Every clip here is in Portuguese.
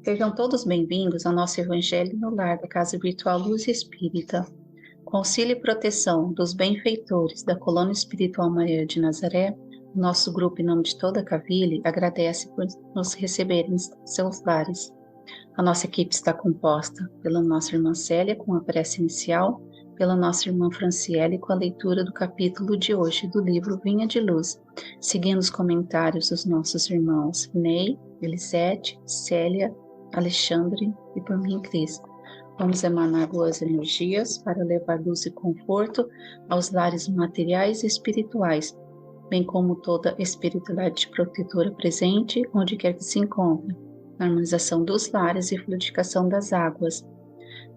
Sejam todos bem-vindos ao nosso Evangelho no Lar da Casa Virtual Luz Espírita. Com auxílio e proteção dos benfeitores da Colônia Espiritual Maria de Nazaré, o nosso grupo, em nome de toda a Cavile, agradece por nos receberem em seus lares. A nossa equipe está composta pela nossa irmã Célia, com a prece inicial, pela nossa irmã Franciele, com a leitura do capítulo de hoje do livro Vinha de Luz, seguindo os comentários dos nossos irmãos Ney, Elisete, Célia, Alexandre e por mim, Cris. Vamos emanar boas energias para levar luz e conforto aos lares materiais e espirituais, bem como toda espiritualidade protetora presente, onde quer que se encontre, na harmonização dos lares e fluidificação das águas.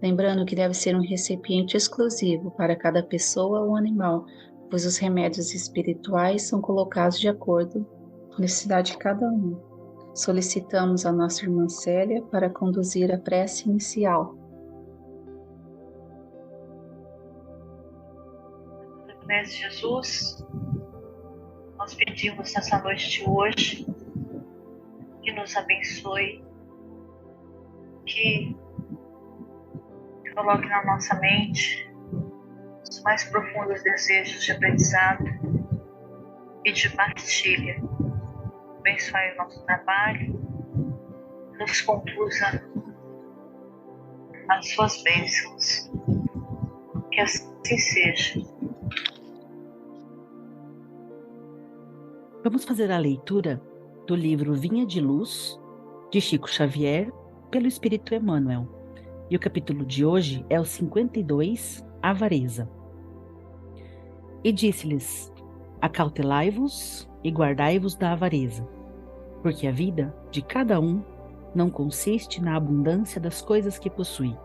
Lembrando que deve ser um recipiente exclusivo para cada pessoa ou animal, pois os remédios espirituais são colocados de acordo com a necessidade de cada um. Solicitamos a nossa irmã Célia para conduzir a prece inicial. Mestre Jesus, nós pedimos nessa noite de hoje que nos abençoe, que coloque na nossa mente os mais profundos desejos de aprendizado e de partilha. Abençoe o nosso trabalho, nos conduza às suas bênçãos. Que assim seja. Vamos fazer a leitura do livro Vinha de Luz, de Chico Xavier, pelo Espírito Emmanuel. E o capítulo de hoje é o 52, Avareza. E disse-lhes: acautelai-vos e guardai-vos da avareza, porque a vida de cada um não consiste na abundância das coisas que possui.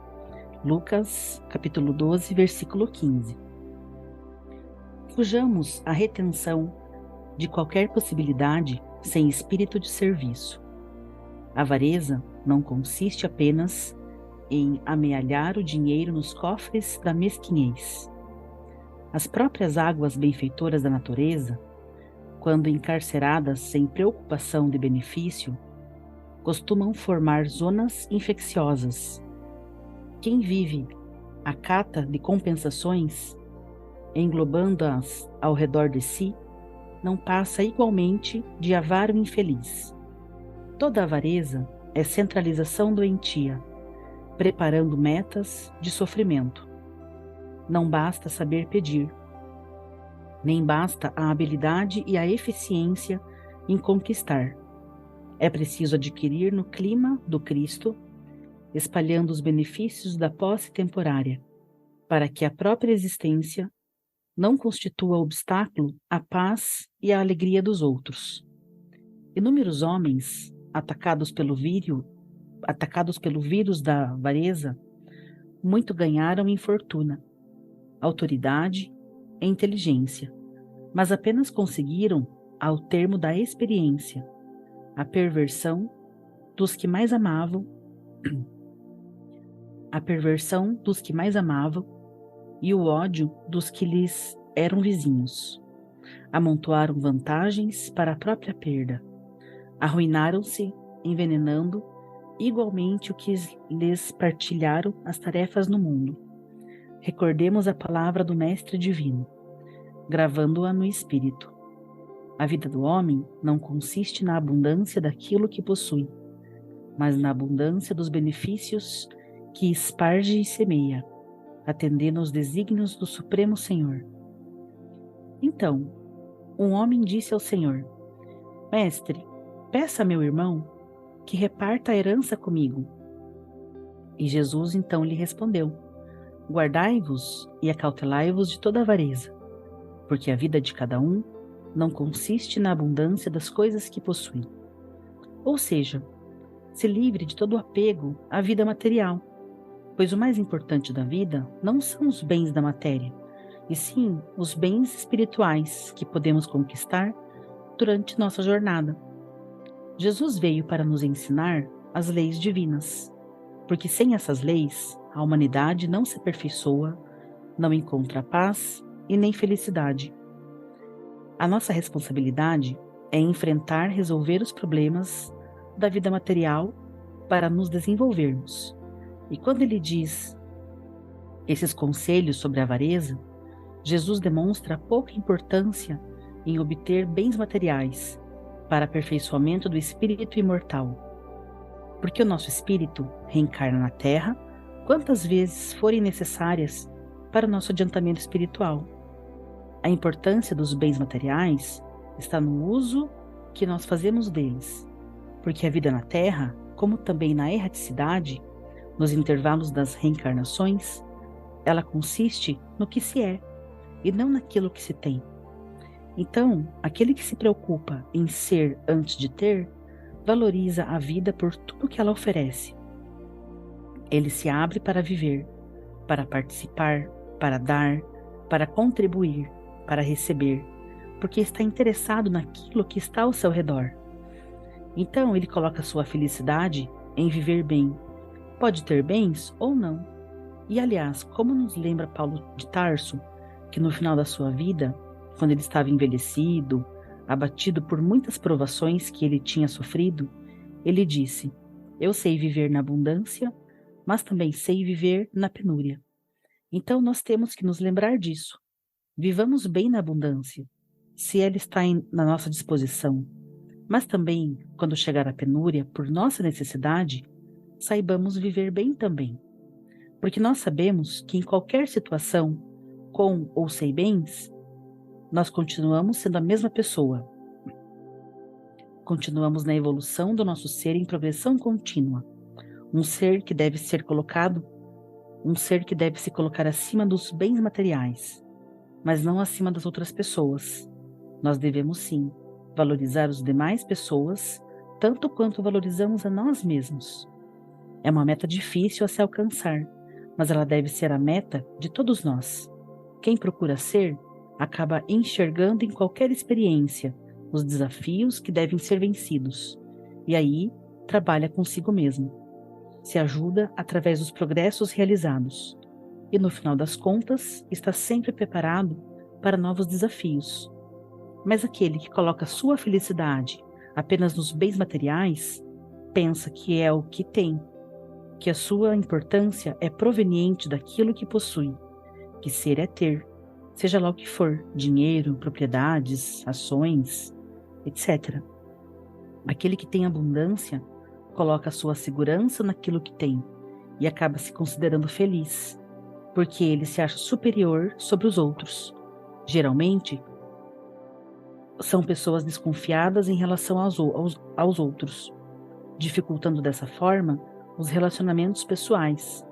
Lucas, capítulo 12, versículo 15. Fujamos à retenção de qualquer possibilidade sem espírito de serviço. A avareza não consiste apenas em amealhar o dinheiro nos cofres da mesquinhez. As próprias águas benfeitoras da natureza, quando encarceradas sem preocupação de benefício, costumam formar zonas infecciosas. Quem vive à cata de compensações, englobando-as ao redor de si, não passa igualmente de avaro infeliz. Toda avareza é centralização doentia, preparando metas de sofrimento. Não basta saber pedir, nem basta a habilidade e a eficiência em conquistar. É preciso adquirir no clima do Cristo, espalhando os benefícios da posse temporária, para que a própria existência não constitua obstáculo à paz e à alegria dos outros. Inúmeros homens, atacados pelo vírus da avareza, muito ganharam em fortuna, autoridade e inteligência, mas apenas conseguiram, ao termo da experiência, a perversão dos que mais amavam, e o ódio dos que lhes eram vizinhos. Amontoaram vantagens para a própria perda. Arruinaram-se, envenenando igualmente o que lhes partilharam as tarefas no mundo. Recordemos a palavra do Mestre Divino, gravando-a no espírito. A vida do homem não consiste na abundância daquilo que possui, mas na abundância dos benefícios que esparge e semeia, atendendo aos desígnios do Supremo Senhor. Então, um homem disse ao Senhor: Mestre, peça a meu irmão que reparta a herança comigo. E Jesus então lhe respondeu: guardai-vos e acautelai-vos de toda avareza, porque a vida de cada um não consiste na abundância das coisas que possui. Ou seja, se livre de todo apego à vida material, pois o mais importante da vida não são os bens da matéria, e sim os bens espirituais que podemos conquistar durante nossa jornada. Jesus veio para nos ensinar as leis divinas, porque sem essas leis a humanidade não se aperfeiçoa, não encontra paz e nem felicidade. A nossa responsabilidade é enfrentar, resolver os problemas da vida material para nos desenvolvermos. E quando ele diz esses conselhos sobre a avareza, Jesus demonstra pouca importância em obter bens materiais para aperfeiçoamento do espírito imortal. Porque o nosso espírito reencarna na Terra quantas vezes forem necessárias para o nosso adiantamento espiritual. A importância dos bens materiais está no uso que nós fazemos deles, porque a vida na Terra, como também na erraticidade, nos intervalos das reencarnações, ela consiste no que se é e não naquilo que se tem. Então, aquele que se preocupa em ser antes de ter, valoriza a vida por tudo que ela oferece. Ele se abre para viver, para participar, para dar, para contribuir, para receber, porque está interessado naquilo que está ao seu redor. Então, ele coloca sua felicidade em viver bem. Pode ter bens ou não. E, aliás, como nos lembra Paulo de Tarso, que no final da sua vida, quando ele estava envelhecido, abatido por muitas provações que ele tinha sofrido, ele disse: eu sei viver na abundância, mas também sei viver na penúria. Então nós temos que nos lembrar disso. Vivamos bem na abundância, se ela está na nossa disposição, mas também, quando chegar a penúria, por nossa necessidade, saibamos viver bem também. Porque nós sabemos que em qualquer situação, com ou sem bens, nós continuamos sendo a mesma pessoa. Continuamos na evolução do nosso ser em progressão contínua. Um ser que deve se colocar acima dos bens materiais, mas não acima das outras pessoas. Nós devemos sim valorizar as demais pessoas, tanto quanto valorizamos a nós mesmos. É uma meta difícil a se alcançar, mas ela deve ser a meta de todos nós. Quem procura ser, acaba enxergando em qualquer experiência os desafios que devem ser vencidos, e aí trabalha consigo mesmo. Se ajuda através dos progressos realizados, e no final das contas está sempre preparado para novos desafios. Mas aquele que coloca sua felicidade apenas nos bens materiais, pensa que é o que tem, que a sua importância é proveniente daquilo que possui, que ser é ter, seja lá o que for, dinheiro, propriedades, ações, etc. Aquele que tem abundância coloca a sua segurança naquilo que tem e acaba se considerando feliz, porque ele se acha superior sobre os outros. Geralmente, são pessoas desconfiadas em relação aos outros, dificultando dessa forma os relacionamentos pessoais,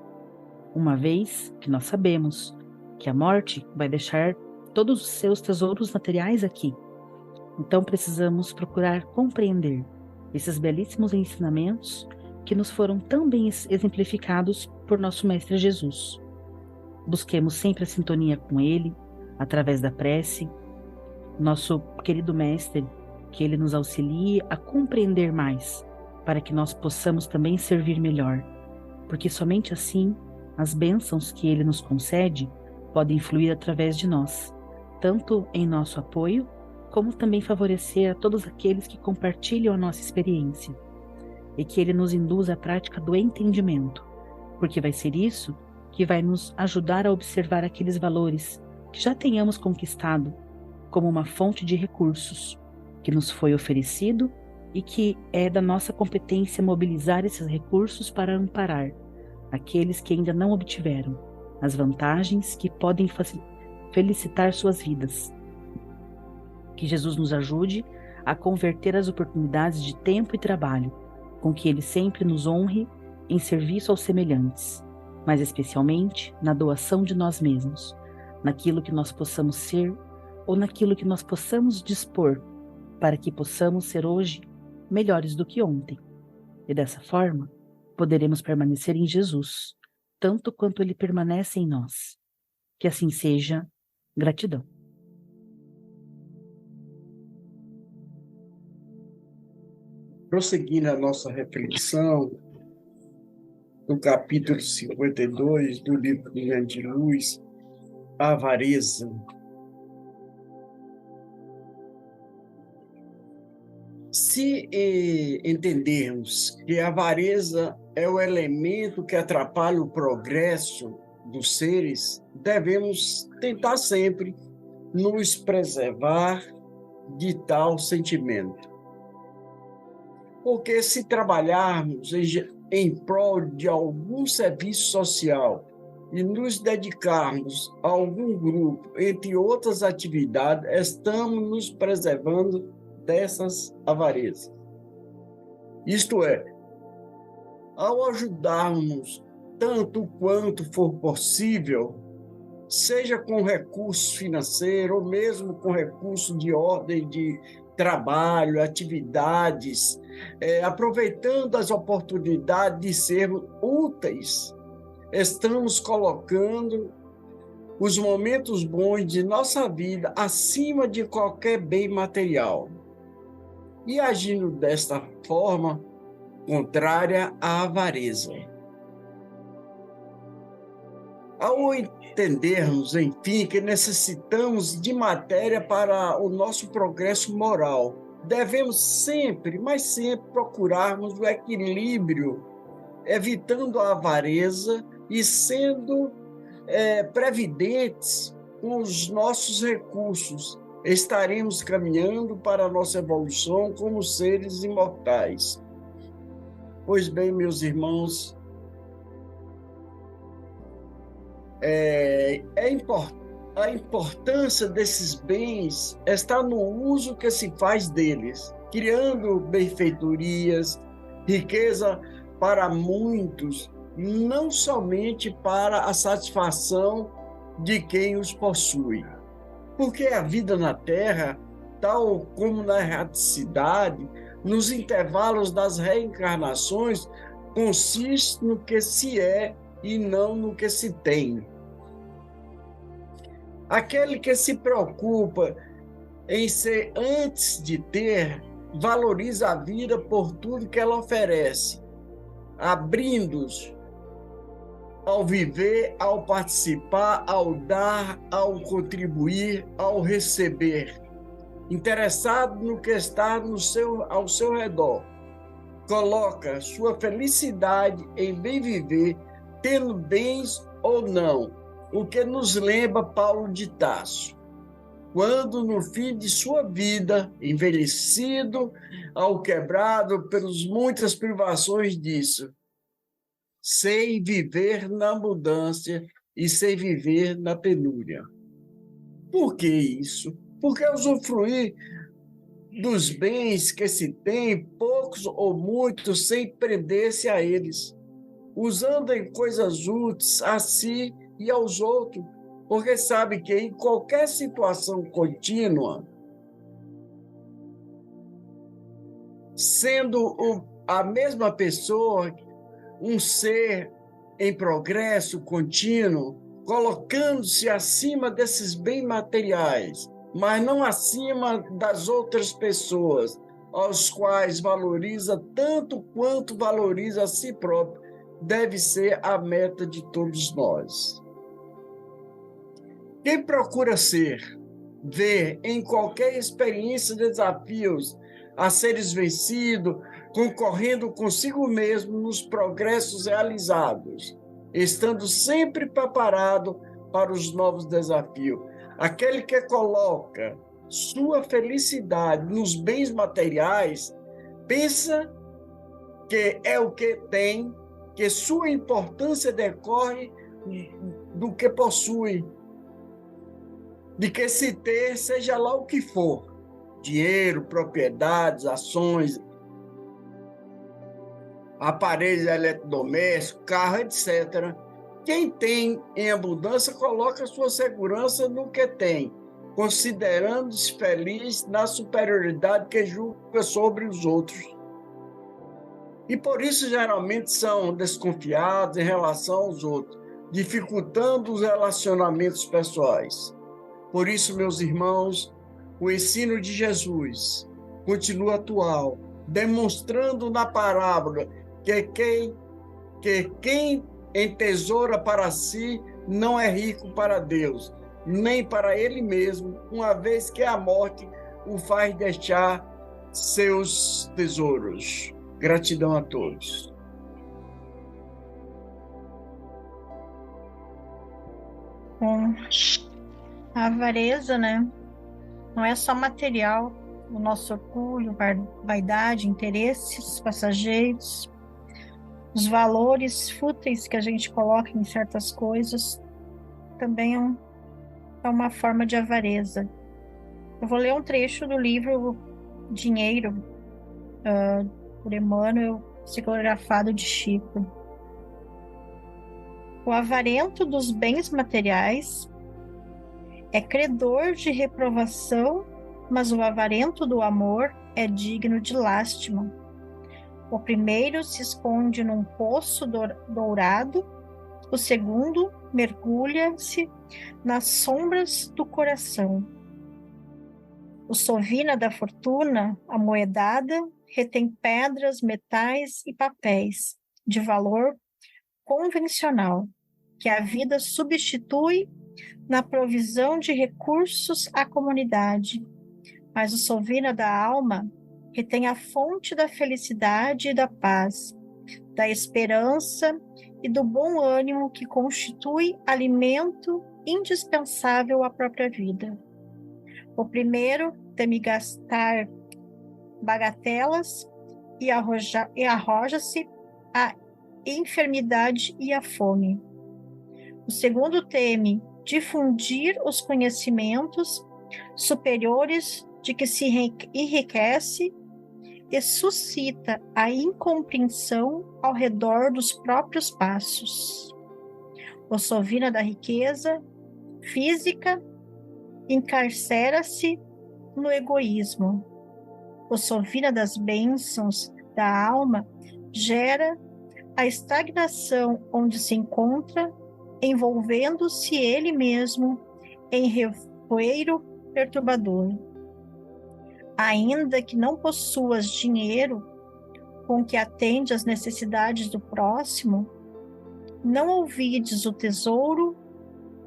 uma vez que nós sabemos que a morte vai deixar todos os seus tesouros materiais aqui. Então precisamos procurar compreender esses belíssimos ensinamentos que nos foram tão bem exemplificados por nosso Mestre Jesus. Busquemos sempre a sintonia com Ele, através da prece. Nosso querido Mestre, que Ele nos auxilie a compreender mais, para que nós possamos também servir melhor, porque somente assim as bênçãos que Ele nos concede podem fluir através de nós, tanto em nosso apoio, como também favorecer a todos aqueles que compartilham a nossa experiência, e que Ele nos induza à prática do entendimento, porque vai ser isso que vai nos ajudar a observar aqueles valores que já tenhamos conquistado como uma fonte de recursos que nos foi oferecido e que é da nossa competência mobilizar esses recursos para amparar aqueles que ainda não obtiveram as vantagens que podem felicitar suas vidas. Que Jesus nos ajude a converter as oportunidades de tempo e trabalho, com que Ele sempre nos honre em serviço aos semelhantes, mas especialmente na doação de nós mesmos, naquilo que nós possamos ser ou naquilo que nós possamos dispor, para que possamos ser hoje melhores do que ontem. E dessa forma, poderemos permanecer em Jesus, tanto quanto Ele permanece em nós. Que assim seja. Gratidão. Prosseguindo a nossa reflexão, no capítulo 52 do livro Guia de Luz, a avareza. Se entendermos que a avareza é o elemento que atrapalha o progresso dos seres, devemos tentar sempre nos preservar de tal sentimento. Porque se trabalharmos em prol de algum serviço social e nos dedicarmos a algum grupo, entre outras atividades, estamos nos preservando dessas avarezas. Isto é, ao ajudarmos tanto quanto for possível, seja com recursos financeiros ou mesmo com recursos de ordem de trabalho, atividades, aproveitando as oportunidades de sermos úteis, estamos colocando os momentos bons de nossa vida acima de qualquer bem material. E agindo desta forma, contrária à avareza. Ao entendermos, enfim, que necessitamos de matéria para o nosso progresso moral, devemos sempre, mas sempre, procurarmos o equilíbrio, evitando a avareza e sendo previdentes com os nossos recursos. Estaremos caminhando para a nossa evolução como seres imortais. Pois bem, meus irmãos, a importância desses bens está no uso que se faz deles, criando benfeitorias, riqueza para muitos, não somente para a satisfação de quem os possui. Porque a vida na Terra, tal como na erraticidade, nos intervalos das reencarnações, consiste no que se é e não no que se tem. Aquele que se preocupa em ser antes de ter, valoriza a vida por tudo que ela oferece, abrindo-os ao viver, ao participar, ao dar, ao contribuir, ao receber, interessado no que está ao seu redor. Coloca sua felicidade em bem viver, tendo bens ou não, o que nos lembra Paulo de Tarso, quando no fim de sua vida, envelhecido, ao quebrado pelas muitas privações disso, sei viver na abundância e sei viver na penúria. Por que isso? Porque usufruir dos bens que se tem, poucos ou muitos, sem prender-se a eles, usando em coisas úteis a si e aos outros, porque sabe que em qualquer situação contínua, sendo a mesma pessoa, um ser em progresso contínuo, colocando-se acima desses bens materiais, mas não acima das outras pessoas, aos quais valoriza tanto quanto valoriza a si próprio, deve ser a meta de todos nós. Quem procura ver em qualquer experiência desafios a seres vencidos, concorrendo consigo mesmo nos progressos realizados, estando sempre preparado para os novos desafios. Aquele que coloca sua felicidade nos bens materiais, pensa que é o que tem, que sua importância decorre do que possui, de que se ter, seja lá o que for, dinheiro, propriedades, ações, aparelhos eletrodomésticos, carro, etc. Quem tem em abundância coloca sua segurança no que tem, considerando-se feliz na superioridade que julga sobre os outros. E por isso geralmente são desconfiados em relação aos outros, dificultando os relacionamentos pessoais. Por isso, meus irmãos, o ensino de Jesus continua atual, demonstrando na parábola que quem entesoura para si não é rico para Deus, nem para ele mesmo, uma vez que a morte o faz deixar seus tesouros. Gratidão a todos. Bom, a avareza, né? Não é só material, o nosso orgulho, vaidade, interesses passageiros, os valores fúteis que a gente coloca em certas coisas, também é uma forma de avareza. Eu vou ler um trecho do livro Dinheiro, por Emmanuel, psicografado de Chico. O avarento dos bens materiais é credor de reprovação, mas o avarento do amor é digno de lástima. O primeiro se esconde num poço dourado, o segundo mergulha-se nas sombras do coração. O sovina da fortuna, amoedada, retém pedras, metais e papéis de valor convencional, que a vida substitui na provisão de recursos à comunidade. Mas o sovina da alma retém a fonte da felicidade e da paz, da esperança e do bom ânimo que constitui alimento indispensável à própria vida. O primeiro teme gastar bagatelas e arroja-se à enfermidade e à fome. O segundo teme difundir os conhecimentos superiores de que se enriquece e suscita a incompreensão ao redor dos próprios passos. O sovina da riqueza física encarcera-se no egoísmo. O sovina das bênçãos da alma gera a estagnação onde se encontra, envolvendo-se ele mesmo em revoeiro perturbador. Ainda que não possuas dinheiro com que atende às necessidades do próximo, não olvides o tesouro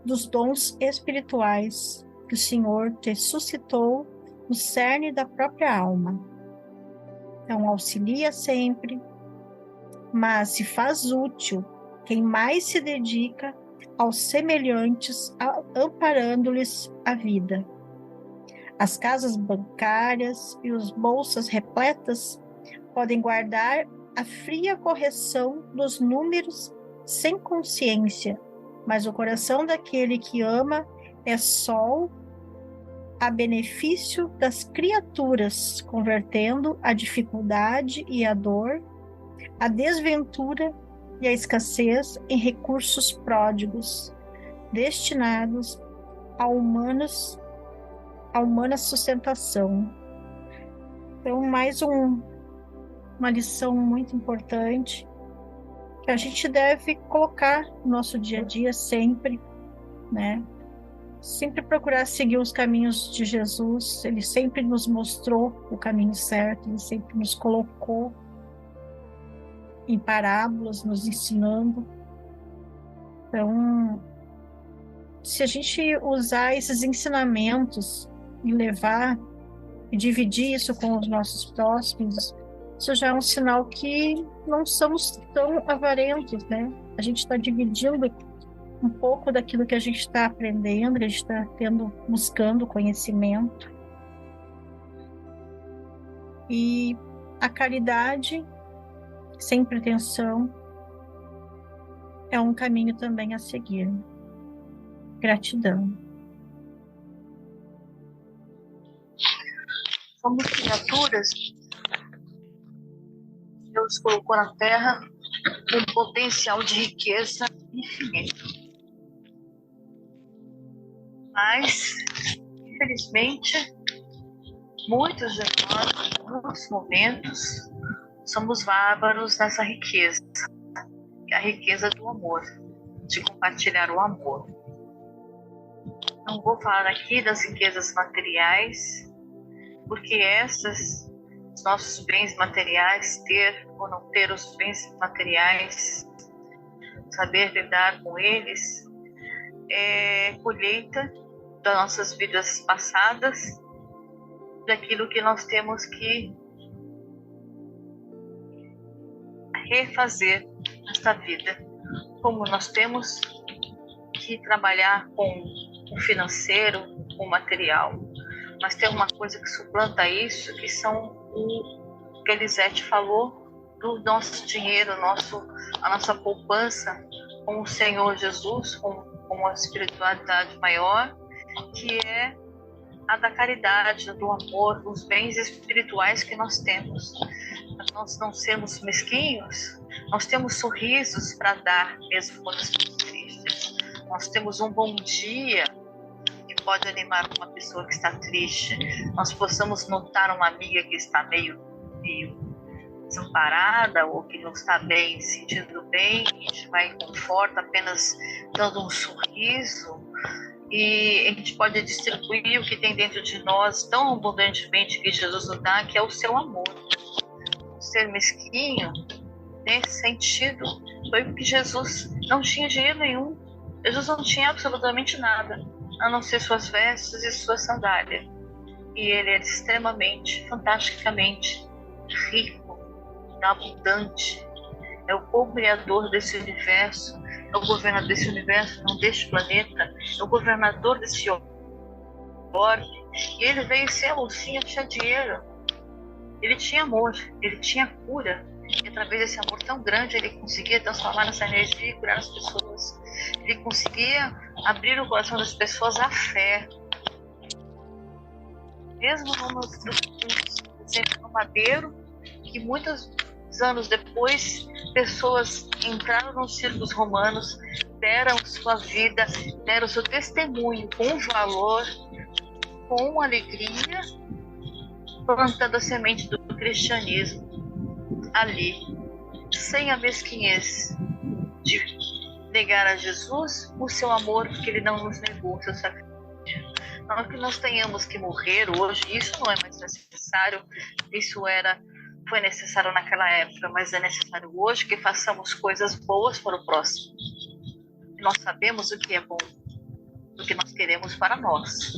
dos dons espirituais que o Senhor te suscitou no cerne da própria alma. Então, auxilia sempre, mas se faz útil quem mais se dedica aos semelhantes, amparando-lhes a vida. As casas bancárias e as bolsas repletas podem guardar a fria correção dos números sem consciência, mas o coração daquele que ama é sol a benefício das criaturas, convertendo a dificuldade e a dor, a desventura e a escassez em recursos pródigos, destinados a humana sustentação. Então, mais uma lição muito importante que a gente deve colocar no nosso dia a dia sempre, né? Sempre procurar seguir os caminhos de Jesus. Ele sempre nos mostrou o caminho certo, ele sempre nos colocou em parábolas, nos ensinando. Então, se a gente usar esses ensinamentos e levar e dividir isso com os nossos próximos, isso já é um sinal que não somos tão avarentos, né? A gente está dividindo um pouco daquilo que a gente está aprendendo, que a gente está buscando conhecimento. E a caridade, sem pretensão, é um caminho também a seguir. Gratidão. Somos criaturas. Deus colocou na Terra um potencial de riqueza infinito. Mas, infelizmente, muitos de nós, em muitos momentos, somos bárbaros nessa riqueza, que é a riqueza do amor, de compartilhar o amor. Não vou falar aqui das riquezas materiais, porque essas, os nossos bens materiais, ter ou não ter os bens materiais, saber lidar com eles, é colheita das nossas vidas passadas daquilo que nós temos que refazer nesta vida. Como nós temos que trabalhar com o financeiro, com o material. Mas tem uma coisa que suplanta isso, que são o que a Elisete falou, do nosso dinheiro, a nossa poupança com o Senhor Jesus, com a espiritualidade maior, que é a da caridade, do amor, dos bens espirituais que nós temos. Nós não sermos mesquinhos, nós temos sorrisos para dar, mesmo quando estamos tristes. Nós temos um bom dia que pode animar uma pessoa que está triste. Nós possamos notar uma amiga que está meio desamparada ou que não está bem, sentindo bem, a gente vai e conforta apenas dando um sorriso. E a gente pode distribuir o que tem dentro de nós tão abundantemente que Jesus nos dá, que é o seu amor. Ser mesquinho, nesse sentido, foi porque Jesus não tinha dinheiro nenhum. Jesus não tinha absolutamente nada, a não ser suas vestes e sua sandália. E ele era extremamente, fantasticamente rico, abundante. É o co-criador desse universo, é o governador desse universo, não deste planeta, é o governador desse orbe. E ele veio ser a mocinha cheia de dinheiro. Ele tinha amor, ele tinha cura. E através desse amor tão grande, ele conseguia transformar essa energia e curar as pessoas. Ele conseguia abrir o coração das pessoas à fé. Mesmo no madeiro, que muitos anos depois, pessoas entraram nos círculos romanos, deram sua vida, deram seu testemunho com valor, com alegria, plantando a semente do cristianismo ali, sem a mesquinhez de negar a Jesus o seu amor, porque ele não nos negou o seu sacrifício. Não que nós tenhamos que morrer hoje, isso não é mais necessário, foi necessário naquela época, mas é necessário hoje que façamos coisas boas para o próximo. Nós sabemos o que é bom, o que nós queremos para nós.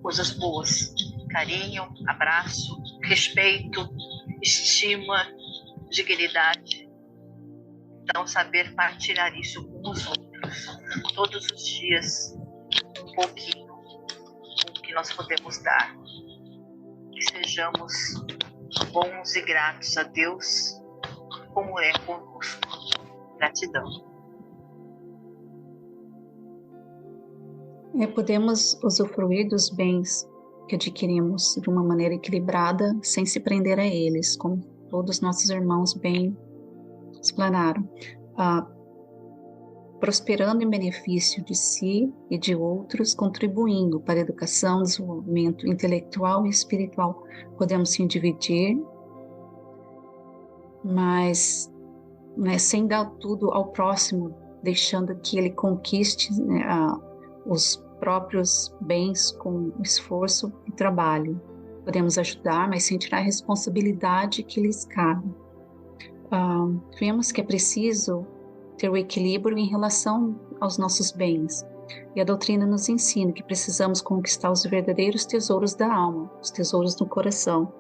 Coisas boas, carinho, abraço, respeito, estima, dignidade. Então, saber partilhar isso com os outros, todos os dias, um pouquinho, o que nós podemos dar. Que sejamos bons e gratos a Deus, como é conosco. Gratidão. Podemos usufruir dos bens que adquirimos de uma maneira equilibrada, sem se prender a eles, como todos os nossos irmãos bem explanaram, prosperando em benefício de si e de outros, contribuindo para a educação, desenvolvimento intelectual e espiritual. Podemos sim dividir, mas sem dar tudo ao próximo, deixando que ele conquiste os próprios bens com esforço e trabalho. Podemos ajudar, mas sem tirar a responsabilidade que lhes cabe. Vemos que é preciso ter o equilíbrio em relação aos nossos bens. E a doutrina nos ensina que precisamos conquistar os verdadeiros tesouros da alma, os tesouros do coração.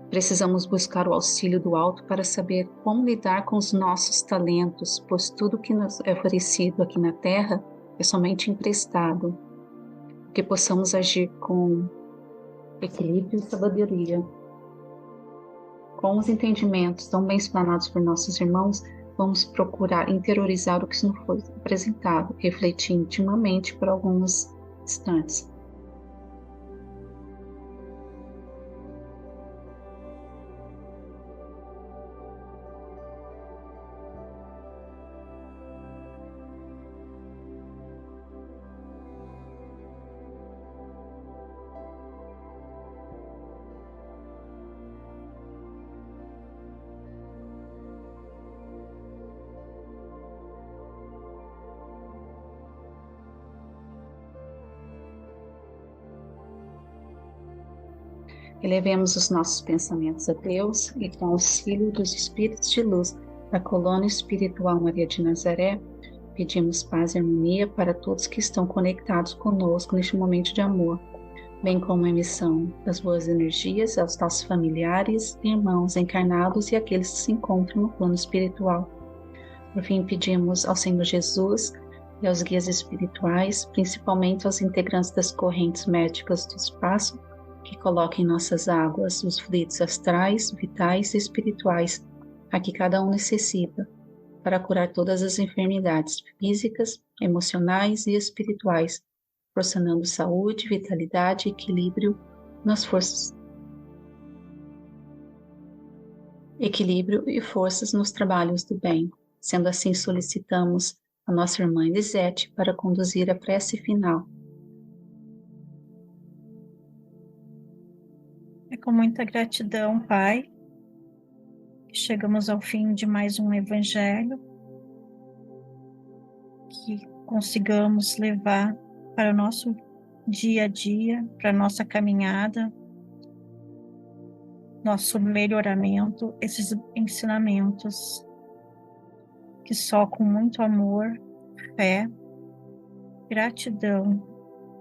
Precisamos buscar o auxílio do alto para saber como lidar com os nossos talentos, pois tudo que nos é oferecido aqui na Terra é somente emprestado. Que possamos agir com equilíbrio e sabedoria. Com os entendimentos tão bem explanados por nossos irmãos, vamos procurar interiorizar o que nos foi apresentado, refletir intimamente por alguns instantes. Elevemos os nossos pensamentos a Deus e, com o auxílio dos Espíritos de Luz da Colônia Espiritual Maria de Nazaré, pedimos paz e harmonia para todos que estão conectados conosco neste momento de amor. bem como a emissão das boas energias aos nossos familiares, irmãos encarnados e aqueles que se encontram no plano espiritual. Por fim, pedimos ao Senhor Jesus e aos guias espirituais, principalmente aos integrantes das correntes médicas do espaço, que coloquem em nossas águas os fluidos astrais, vitais e espirituais, a que cada um necessita, para curar todas as enfermidades físicas, emocionais e espirituais, proporcionando saúde, vitalidade e equilíbrio nas forças. Equilíbrio e forças nos trabalhos do bem. Sendo assim, solicitamos a nossa irmã Elisete para conduzir a prece final. É com muita gratidão, Pai, que chegamos ao fim de mais um evangelho, que consigamos levar para o nosso dia a dia, para a nossa caminhada, nosso melhoramento, esses ensinamentos, que só com muito amor, fé, gratidão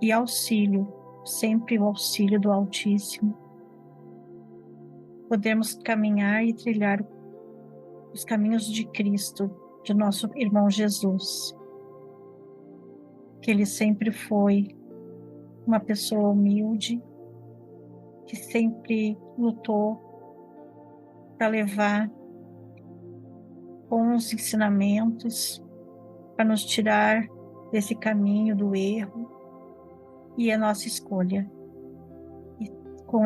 e auxílio, sempre o auxílio do Altíssimo, podemos caminhar e trilhar os caminhos de Cristo, de nosso irmão Jesus, que ele sempre foi uma pessoa humilde, que sempre lutou para levar bons ensinamentos, para nos tirar desse caminho do erro, e a nossa escolha.